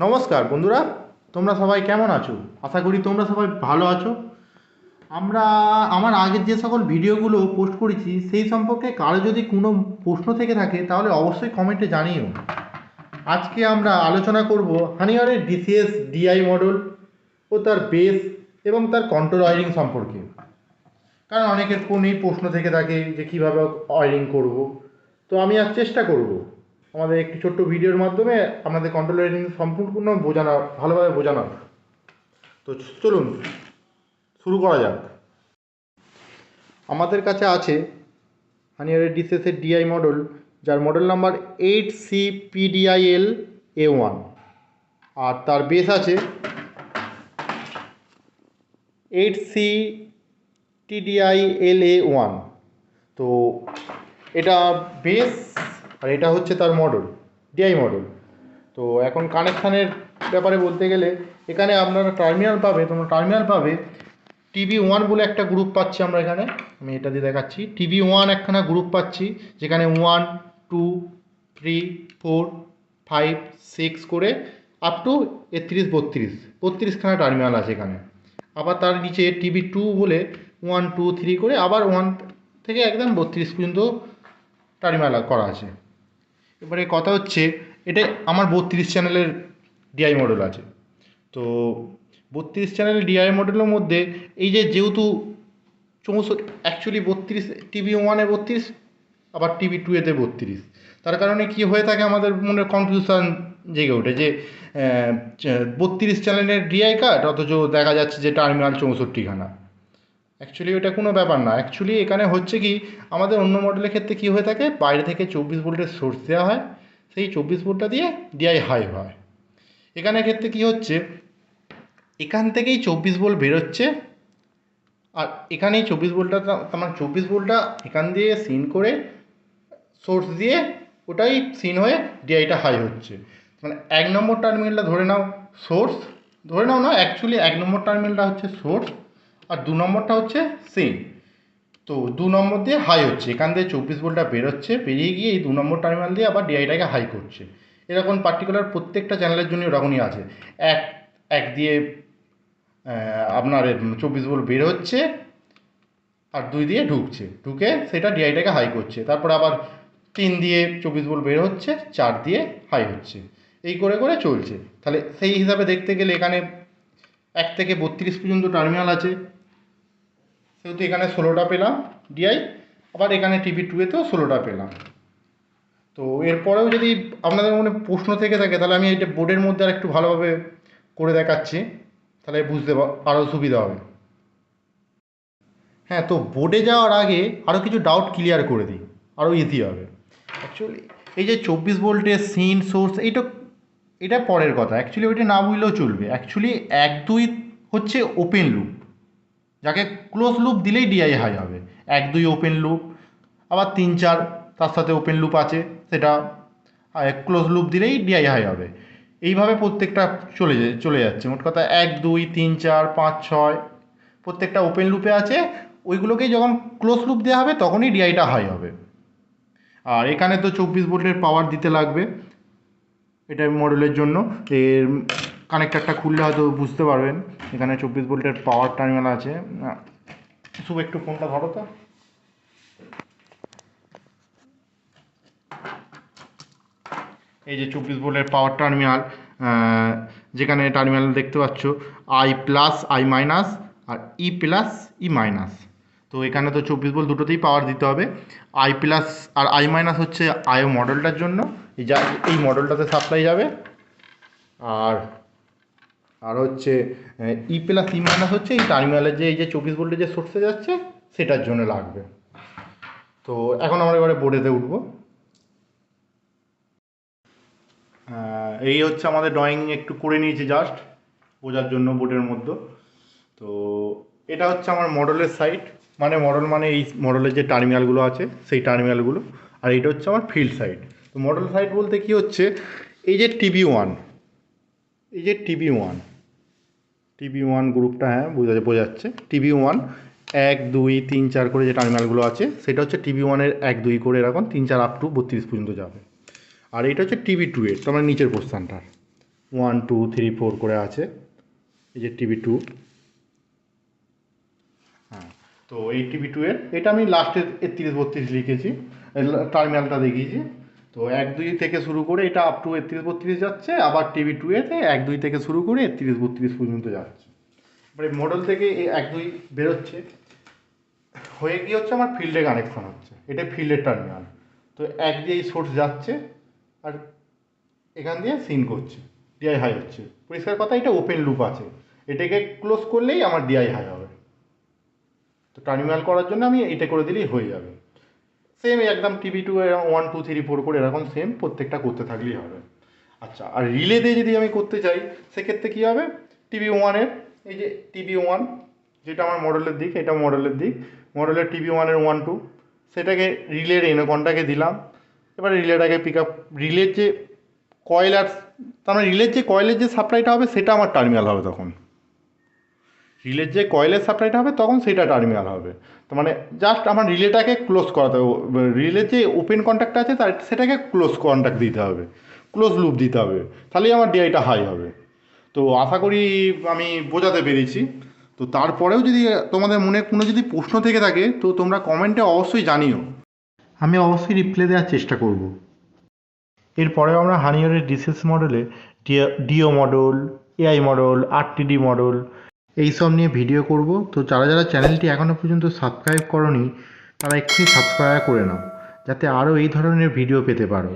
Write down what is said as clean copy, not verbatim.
নমস্কার বন্ধুরা, তোমরা সবাই কেমন আছো? আশা করি তোমরা সবাই ভালো আছো। আমার আগের যে সকল ভিডিওগুলো পোস্ট করেছি সেই সম্পর্কে কারো যদি কোনো প্রশ্ন থেকে থাকে তাহলে অবশ্যই কমেন্টে জানিও। আজকে আমরা আলোচনা করব হানিওয়ারের ডিসিএস ডিআই মডেল ও তার বেস এবং তার কন্ট্রোল ওয়্যারিং সম্পর্কে। কারণ অনেকের ফোনেই প্রশ্ন থেকে থাকে যে কীভাবে ওয়্যারিং করব। তো আমি আজ চেষ্টা করব আমাদের একটি ছোট্ট ভিডিওর মাধ্যমে আপনাদের কন্ট্রোল ওয়্যারিং সম্পূর্ণ ভালোভাবে বোঝানোর। তো চলুন শুরু করা যাক। আমাদের কাছে আছে হানিওয়ারের ডিসিএসের ডিআই মডেল, যার মডেল নাম্বার 8CPDIL-A1, আর তার বেস আছে 8CTDIL-A1। তো এটা বেস আর এটা হচ্ছে তার মডেল, ডিআই মডেল। তো এখন কানেকশানের ব্যাপারে বলতে গেলে এখানে আপনারা টার্মিনাল পাবে TB1 বলে একটা গ্রুপ পাচ্ছি আমরা এখানে। আমি এটা দিয়ে দেখাচ্ছি। TB1 একখানা গ্রুপ পাচ্ছি, যেখানে 1 2 3 4 5 6 করে আপ টু 32-32খানা টার্মিনাল আছে এখানে। আবার তার নিচে TB2 বলে 1 2 3 করে আবার 1 থেকে একদম 32 পর্যন্ত টার্মিনাল করা আছে। এবারে কথা হচ্ছে, এটা আমার 32 চ্যানেলের ডিআই মডেল আছে। তো 32 চ্যানেলের ডিআই মডেলের মধ্যে এই যেহেতু 64 অ্যাকচুয়ালি 32 TB1-এ 32, আবার TB2-এতে 32, তার কারণে কি হয়ে থাকে আমাদের মনে কনফিউশন জেগে ওঠে যে 32 চ্যানেলের ডিআই কার্ড, অথচ দেখা যাচ্ছে যে টার্মিনাল 64খানা। অ্যাকচুয়ালি ওটা কোনো ব্যাপার না। অ্যাকচুয়ালি এখানে হচ্ছে কি, আমাদের অন্য মডেলের ক্ষেত্রে কী হয়ে থাকে, বাইরে থেকে 24 ভোল্টের সোর্স দেওয়া হয়, সেই 24 ভোল্টটা দিয়ে ডিআই হাই হয়। এখানের ক্ষেত্রে কী হচ্ছে, এখান থেকেই 24 ভোল্ট বেরোচ্ছে, আর এখানেই 24 ভোল্টটা, আমার 24 ভোল্টটা এখান দিয়ে সিন করে সোর্স দিয়ে ওটাই সিন হয়ে ডিআইটা হাই হচ্ছে। মানে 1 নম্বর টার্মিনালটা ধরে নাও সোর্স, ধরে নাও না, অ্যাকচুয়ালি 1 নম্বর টার্মিনালটা হচ্ছে সোর্স আর 2 নম্বরটা হচ্ছে সিন। তো 2 নম্বর দিয়ে হাই হচ্ছে, এখান দিয়ে 24 ভোল্টটা বেরোচ্ছে, বেরিয়ে গিয়ে এই 2 নম্বর টার্মিনাল দিয়ে আবার ডিআইটাকে হাই করছে। এরকম পার্টিকুলার প্রত্যেকটা চ্যানেলের জন্য ওরকমই আছে। এক দিয়ে আপনার 24 ভোল্ট বের হচ্ছে, আর 2 দিয়ে ঢুকে সেটা ডিআইটাকে হাই করছে। তারপর আবার 3 দিয়ে 24 ভোল্ট বের হচ্ছে, 4 দিয়ে হাই হচ্ছে, এই করে করে চলছে। তাহলে সেই হিসাবে দেখতে গেলে এখানে 1 থেকে 32 পর্যন্ত টার্মিনাল আছে, সেহেতু এখানে 16টা পেলাম ডিআই। আবার এখানে TB2-এতেও 16টা পেলাম। তো এরপরেও যদি আপনাদের মনে প্রশ্ন থেকে থাকে, তাহলে আমি এটা বোর্ডের মধ্যে আর একটু ভালোভাবে করে দেখাচ্ছি, তাহলে বুঝতে আরও সুবিধা হবে। হ্যাঁ, তো বোর্ডে যাওয়ার আগে আরও কিছু ডাউট ক্লিয়ার করে দিই, আরও ইজি হবে। অ্যাকচুয়ালি এই যে 24 ভোল্টের সিন সোর্স, এটা পরের কথা। অ্যাকচুয়ালি ওইটা না বুঝলেও চলবে। অ্যাকচুয়ালি 1 2 হচ্ছে ওপেন লুপ, যাকে ক্লোজ লুপ দিলেই ডিআই হাই হবে। 1 2 ওপেন লুপ, আবার 3 4 তার সাথে ওপেন লুপ আছে, সেটা ক্লোজ লুপ দিলেই ডিআই হাই হবে। এইভাবে প্রত্যেকটা চলে যাচ্ছে। মোট কথা 1 2 3 4 5 6 প্রত্যেকটা ওপেন লুপে আছে, ওইগুলোকেই যখন ক্লোজ লুপ দেওয়া হবে তখনই ডিআইটা হাই হবে। আর এখানে তো 24 ভোল্টের পাওয়ার দিতে লাগবে এটা মডেলের জন্য। এর কানেক্টারটা খুললে হয়তো বুঝতে পারবেন, এখানে 24 ভোল্টের পাওয়ার টার্মিনাল আছে। শুভ একটু ফোনটা ধরো তো। এই যে 24 ভোল্টের পাওয়ার টার্মিনাল, যেখানে টার্মিনাল দেখতে পাচ্ছ I প্লাস I মাইনাস আর E প্লাস E মাইনাস। তো এখানে তো 24 ভোল্ট দুটোতেই পাওয়ার দিতে হবে। I প্লাস আর I মাইনাস হচ্ছে আইও মডেলটার জন্য, এই মডেলটাতে সাপ্লাই যাবে। আর হচ্ছে E প্লাস E মাইনাস হচ্ছে এই টার্মিনালের এই যে 24 ভোল্টের যে সোর্সে যাচ্ছে সেটার জন্য লাগবে। তো এখন আমরা এবারে বোর্ডেতে উঠবো। এই হচ্ছে আমাদের ড্রয়িং একটু করে নিয়েছি জাস্ট বোঝার জন্য বোর্ডের মধ্যে। তো এটা হচ্ছে আমার মডেলের সাইড, মানে এই মডেলের যে টার্মিনালগুলো আছে সেই টার্মিনালগুলো। আর এইটা হচ্ছে আমার ফিল্ড সাইড। তো মডেল সাইড বলতে কি হচ্ছে, এই যে TB1, এই যে TB1 গ্রুপটা, হ্যাঁ বোঝাচ্ছে TB1 1 2 3 4 করে যে টার্মিনালগুলো আছে সেটা হচ্ছে TB1-এর 1 2 করে এরকম 3 4 আপ টু 32 পর্যন্ত যাবে। আর এটা হচ্ছে TB2-এর, তোমার নিচের পোর্শনটার। 1 2 3 4 করে আছে, এই যে টিভি 2। হ্যাঁ, তো এই টিভি 2 এর এটা আমি লাস্টে 31 32 লিখেছি, টার্মিনালটা দেখিয়েছি। তো 1 2 থেকে শুরু করে এটা আপ টু 31 32 যাচ্ছে, আবার টিভি 2 এতে 1 2 থেকে শুরু করে 31 32 পর্যন্ত যাচ্ছে। এবারে মডেল থেকে এই 1 2 বেরোচ্ছে, হয়ে গিয়ে হচ্ছে আমার ফিল্ডে কানেকশন হচ্ছে, এটা ফিল্ডের টার্মিনাল। তো এক দিয়ে এই সোর্স যাচ্ছে আর এখান দিয়ে সিন করছে, ডিআই হাই হচ্ছে। পরিষ্কার কথা, এটা ওপেন লুপ আছে, এটাকে ক্লোজ করলেই আমার ডিআই হাই হবে। তো টার্মিনাল করার জন্য আমি এটা করে দিলেই হয়ে যাবে। সেম একদম টিভি 2 1 2 3 4 করে এরকম সেম প্রত্যেকটা করতে থাকলেই হবে। আচ্ছা, আর রিলে দিয়ে যদি আমি করতে চাই সেক্ষেত্রে কী হবে, টিভি 1-এর এই যে টিভি 1 যেটা আমার মডেলের দিক, এটা মডেলের দিক, মডেলের টিভি 1-এর 1 2 সেটাকে রিলের এনোকনটাকে দিলাম। এবার রিলেটাকে পিক আপ, রিলের যে কয়েল আর তার মানে রিলের যে কয়েলের যে সাপ্লাইটা হবে সেটা আমার টার্মিনাল হবে তখন, রিলের যে কয়েলের সাপ্লাইটা হবে তখন সেটা টার্মিনাল হবে। তো মানে জাস্ট আমার রিলেটাকে ক্লোজ করাতে হবে, রিলের যে ওপেন কন্ট্যাক্ট আছে তার সেটাকে ক্লোজ কন্ট্যাক্ট দিতে হবে, ক্লোজ লুপ দিতে হবে, তাহলেই আমার ডিআইটা হাই হবে। তো আশা করি আমি বোঝাতে পেরেছি। তো তারপরেও যদি তোমাদের মনে কোনো যদি প্রশ্ন থেকে থাকে তো তোমরা কমেন্টে অবশ্যই জানিও, আমি অবশ্যই রিপ্লাই দেওয়ার চেষ্টা করব। এরপরেও আমরা হানিওয়ের ডিসেস মডেলে DO model, AI model, RTD model এইসব নিয়ে ভিডিও করব। তো যারা যারা চ্যানেলটি এখনও পর্যন্ত সাবস্ক্রাইব করনি তারা এক্ষুনি সাবস্ক্রাইব করে নাও, যাতে আরও এই ধরনের ভিডিও পেতে পারো।